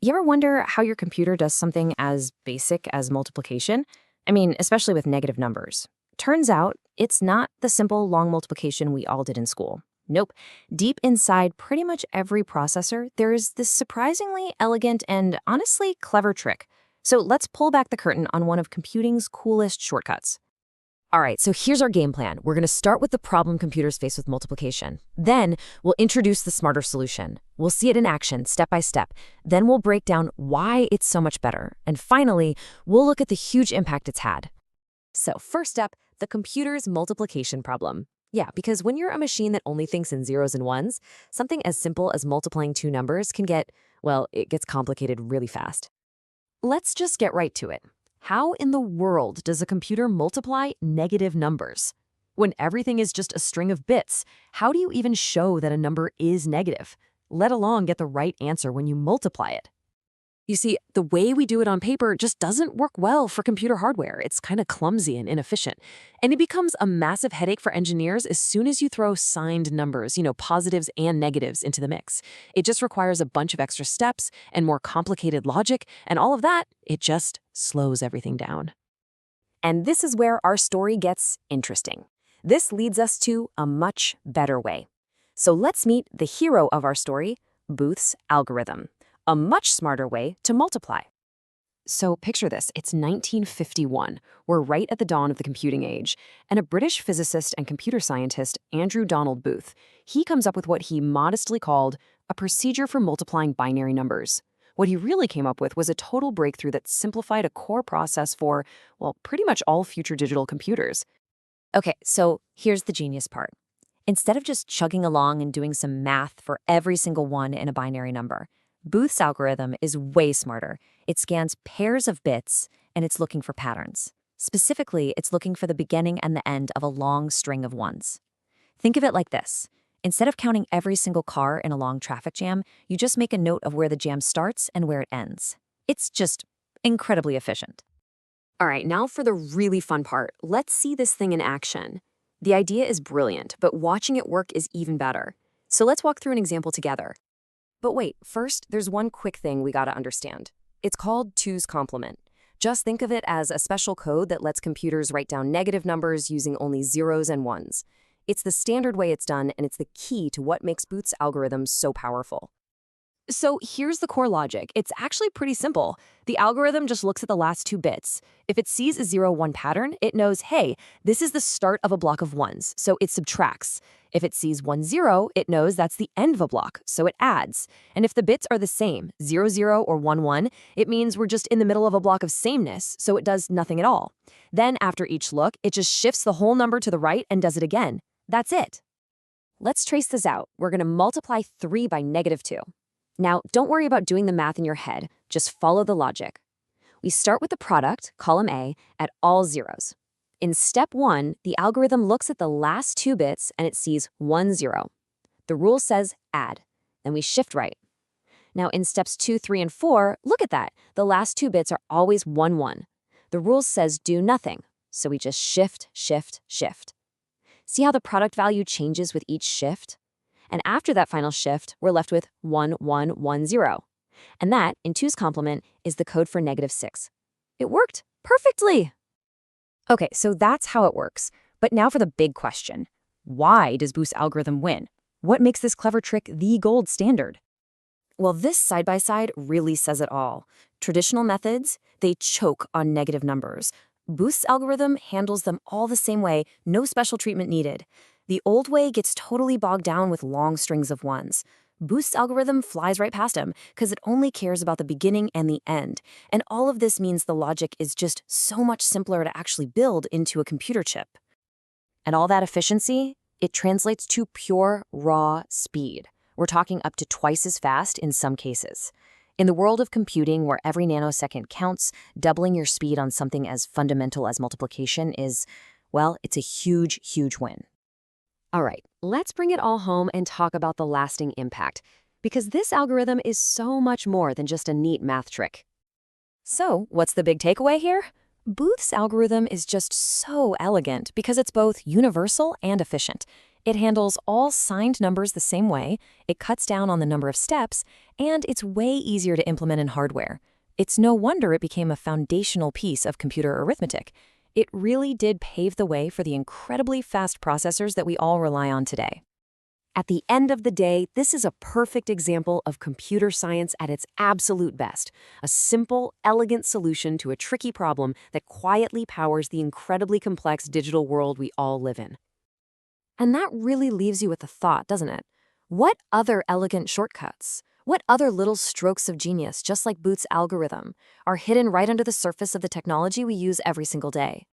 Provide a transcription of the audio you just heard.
You ever wonder how your computer does something as basic as multiplication? I mean, especially with negative numbers. Turns out, it's not the simple long multiplication we all did in school. Nope. Deep inside pretty much every processor, there's this surprisingly elegant and honestly clever trick. So let's pull back the curtain on one of computing's coolest shortcuts. All right, so here's our game plan. We're going to start with the problem computers face with multiplication. Then we'll introduce the smarter solution. We'll see it in action, step by step. Then we'll break down why it's so much better. And finally, we'll look at the huge impact it's had. So first up, the computer's multiplication problem. Yeah, because when you're a machine that only thinks in zeros and ones, something as simple as multiplying two numbers can get, well, it gets complicated really fast. Let's just get right to it. How in the world does a computer multiply negative numbers? When everything is just a string of bits, how do you even show that a number is negative, let alone get the right answer when you multiply it? You see, the way we do it on paper just doesn't work well for computer hardware. It's kind of clumsy and inefficient. And it becomes a massive headache for engineers as soon as you throw signed numbers, positives and negatives into the mix. It just requires a bunch of extra steps and more complicated logic, and all of that, it just slows everything down. And this is where our story gets interesting. This leads us to a much better way. So let's meet the hero of our story, Booth's algorithm. A much smarter way to multiply. So picture this, it's 1951. We're right at the dawn of the computing age, and a British physicist and computer scientist, Andrew Donald Booth, he comes up with what he modestly called a procedure for multiplying binary numbers. What he really came up with was a total breakthrough that simplified a core process for, well, pretty much all future digital computers. Okay, so here's the genius part. Instead of just chugging along and doing some math for every single one in a binary number, Booth's algorithm is way smarter. It scans pairs of bits, and it's looking for patterns. Specifically, it's looking for the beginning and the end of a long string of ones. Think of it like this. Instead of counting every single car in a long traffic jam, you just make a note of where the jam starts and where it ends. It's just incredibly efficient. All right, now for the really fun part. Let's see this thing in action. The idea is brilliant, but watching it work is even better. So let's walk through an example together. But wait, first, there's one quick thing we gotta understand. It's called 2's complement. Just think of it as a special code that lets computers write down negative numbers using only zeros and ones. It's the standard way it's done, and it's the key to what makes Booth's algorithm so powerful. So here's the core logic. It's actually pretty simple. The algorithm just looks at the last two bits. If it sees a 0-1 pattern, it knows, hey, this is the start of a block of ones, so it subtracts. If it sees 1-0, it knows that's the end of a block, so it adds. And if the bits are the same, 0-0 or 1-1, it means we're just in the middle of a block of sameness, so it does nothing at all. Then after each look, it just shifts the whole number to the right and does it again. That's it. Let's trace this out. We're going to multiply 3 by -2. Now, don't worry about doing the math in your head. Just follow the logic. We start with the product, column A, at all zeros. In step 1, the algorithm looks at the last two bits and it sees 1-0. The rule says add. Then we shift right. Now in steps 2, 3, and 4, look at that. The last two bits are always 1-1. The rule says do nothing. So we just shift, shift, shift. See how the product value changes with each shift? And after that final shift, we're left with 1-1-1-0. And that, in 2's complement, is the code for -6. It worked perfectly! Okay, so that's how it works. But now for the big question. Why does Booth's algorithm win? What makes this clever trick the gold standard? Well, this side-by-side really says it all. Traditional methods, they choke on negative numbers. Booth's algorithm handles them all the same way, no special treatment needed. The old way gets totally bogged down with long strings of ones. Booth's algorithm flies right past him because it only cares about the beginning and the end. And all of this means the logic is just so much simpler to actually build into a computer chip. And all that efficiency, it translates to pure, raw speed. We're talking up to twice as fast in some cases. In the world of computing, where every nanosecond counts, doubling your speed on something as fundamental as multiplication is, well, it's a huge, huge win. All right, let's bring it all home and talk about the lasting impact, because this algorithm is so much more than just a neat math trick. So, what's the big takeaway here? Booth's algorithm is just so elegant because it's both universal and efficient. It handles all signed numbers the same way, it cuts down on the number of steps, and it's way easier to implement in hardware. It's no wonder it became a foundational piece of computer arithmetic. It really did pave the way for the incredibly fast processors that we all rely on today. At the end of the day, this is a perfect example of computer science at its absolute best, a simple, elegant solution to a tricky problem that quietly powers the incredibly complex digital world we all live in. And that really leaves you with a thought, doesn't it? What other elegant shortcuts, what other little strokes of genius, just like Booth's algorithm, are hidden right under the surface of the technology we use every single day?